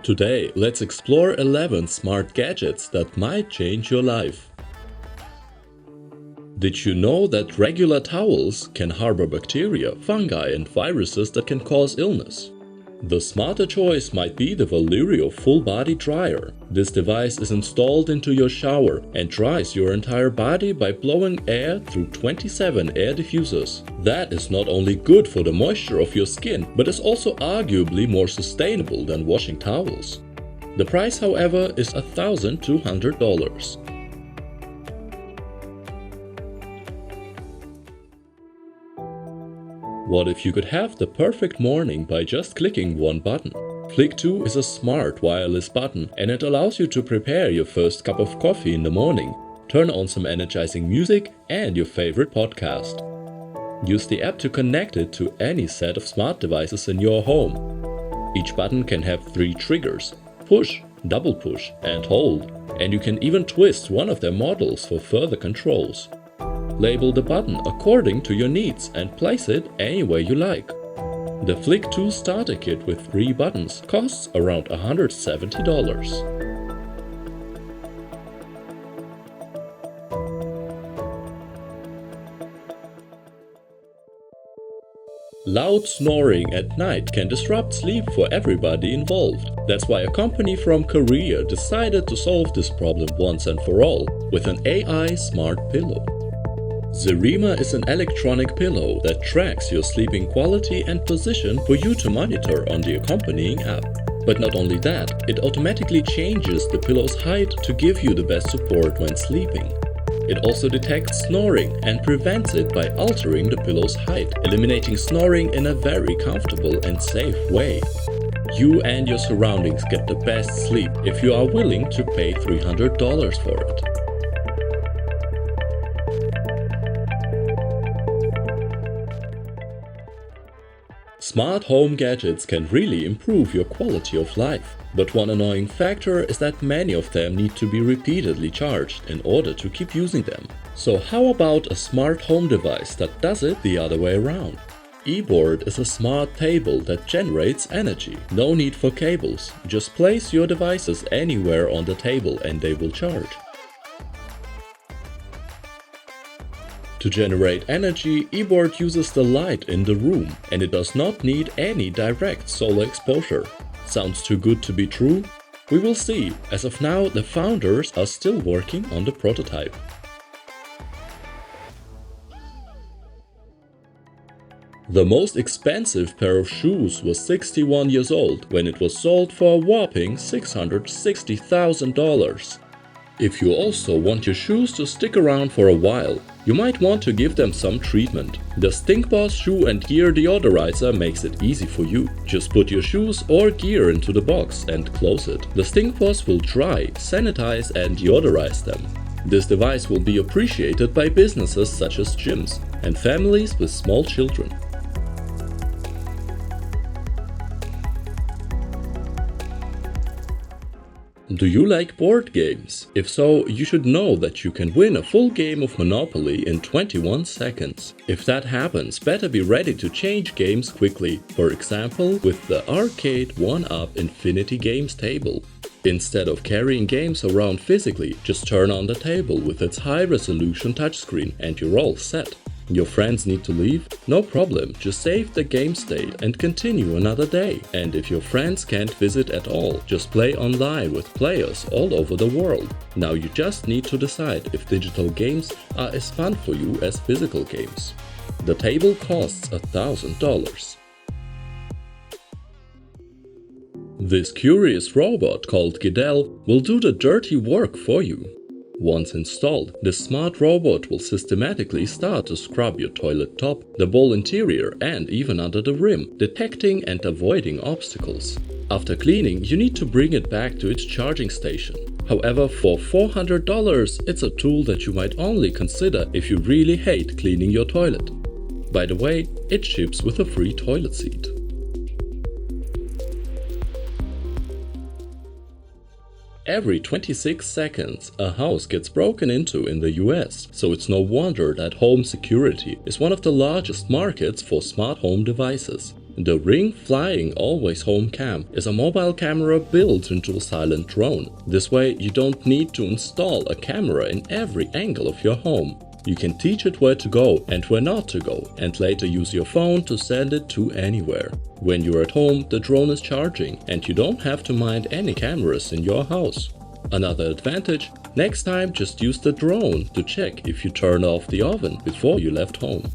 Today, let's explore 11 smart gadgets that might change your life. Did you know that regular towels can harbor bacteria, fungi and viruses that can cause illness? The smarter choice might be the Valiryo full-body dryer. This device is installed into your shower and dries your entire body by blowing air through 27 air diffusers. That is not only good for the moisture of your skin, but is also arguably more sustainable than washing towels. The price, however, is $1,200. What if you could have the perfect morning by just clicking one button? Flic 2 is a smart wireless button and it allows you to prepare your first cup of coffee in the morning, turn on some energizing music and your favorite podcast. Use the app to connect it to any set of smart devices in your home. Each button can have 3 triggers: push, double push and hold, and you can even twist one of their models for further controls. Label the button according to your needs and place it anywhere you like. The Flic 2 starter kit with 3 buttons costs around $170. Loud snoring at night can disrupt sleep for everybody involved. That's why a company from Korea decided to solve this problem once and for all with an AI smart pillow. ZEREMA is an electronic pillow that tracks your sleeping quality and position for you to monitor on the accompanying app. But not only that, it automatically changes the pillow's height to give you the best support when sleeping. It also detects snoring and prevents it by altering the pillow's height, eliminating snoring in a very comfortable and safe way. You and your surroundings get the best sleep if you are willing to pay $300 for it. Smart home gadgets can really improve your quality of life, but one annoying factor is that many of them need to be repeatedly charged in order to keep using them. So how about a smart home device that does it the other way around? EBÖRD is a smart table that generates energy. No need for cables, just place your devices anywhere on the table and they will charge. To generate energy, EBÖRD uses the light in the room and it does not need any direct solar exposure. Sounds too good to be true? We will see. As of now, the founders are still working on the prototype. The most expensive pair of shoes was 61 years old when it was sold for a whopping $660,000. If you also want your shoes to stick around for a while, you might want to give them some treatment. The StinkBOSS shoe and gear deodorizer makes it easy for you. Just put your shoes or gear into the box and close it. The StinkBOSS will dry, sanitize and deodorize them. This device will be appreciated by businesses such as gyms and families with small children. Do you like board games? If so, you should know that you can win a full game of Monopoly in 21 seconds. If that happens, better be ready to change games quickly, for example with the Arcade 1UP Infinity Games table. Instead of carrying games around physically, just turn on the table with its high-resolution touchscreen and you're all set. Your friends need to leave? No problem, just save the game state and continue another day. And if your friends can't visit at all, just play online with players all over the world. Now you just need to decide if digital games are as fun for you as physical games. The table costs $1,000. This curious robot called Giddel will do the dirty work for you. Once installed, this smart robot will systematically start to scrub your toilet top, the bowl interior and even under the rim, detecting and avoiding obstacles. After cleaning, you need to bring it back to its charging station. However, for $400, it's a tool that you might only consider if you really hate cleaning your toilet. By the way, it ships with a free toilet seat. Every 26 seconds, a house gets broken into in the US, so it's no wonder that home security is one of the largest markets for smart home devices. The Ring Flying Always Home Cam is a mobile camera built into a silent drone. This way you don't need to install a camera in every angle of your home. You can teach it where to go and where not to go, and later use your phone to send it to anywhere. When you're at home, the drone is charging and you don't have to mind any cameras in your house. Another advantage, next time just use the drone to check if you turned off the oven before you left home.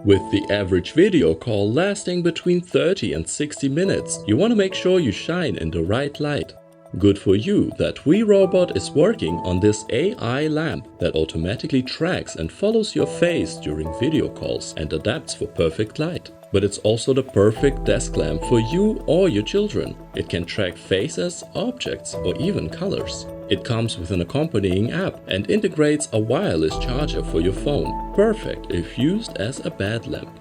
With the average video call lasting between 30 and 60 minutes, you want to make sure you shine in the right light. Good for you that Werobot is working on this AI lamp that automatically tracks and follows your face during video calls and adapts for perfect light. But it's also the perfect desk lamp for you or your children. It can track faces, objects, or even colors. It comes with an accompanying app and integrates a wireless charger for your phone. Perfect if used as a bed lamp.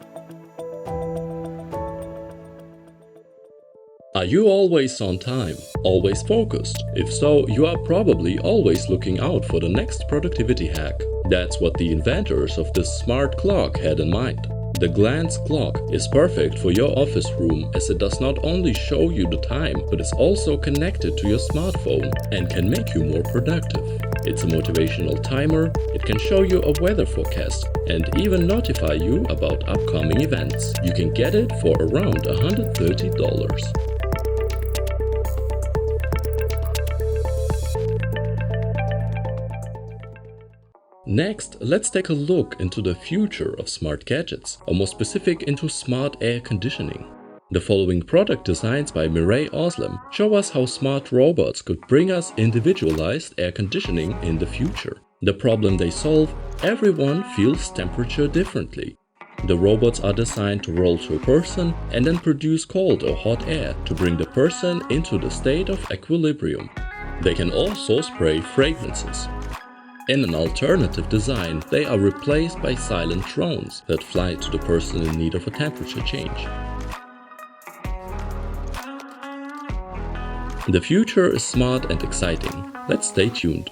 Are you always on time? Always focused? If so, you are probably always looking out for the next productivity hack. That's what the inventors of this smart clock had in mind. The glance clock is perfect for your office room as it does not only show you the time, but is also connected to your smartphone and can make you more productive. It's a motivational timer, it can show you a weather forecast and even notify you about upcoming events. You can get it for around $130. Next, let's take a look into the future of smart gadgets, or more specific into smart air conditioning. The following product designs by Miray Özlem show us how smart robots could bring us individualized air conditioning in the future. The problem they solve, everyone feels temperature differently. The robots are designed to roll to a person and then produce cold or hot air to bring the person into the state of equilibrium. They can also spray fragrances. In an alternative design, they are replaced by silent drones that fly to the person in need of a temperature change. The future is smart and exciting. Let's stay tuned.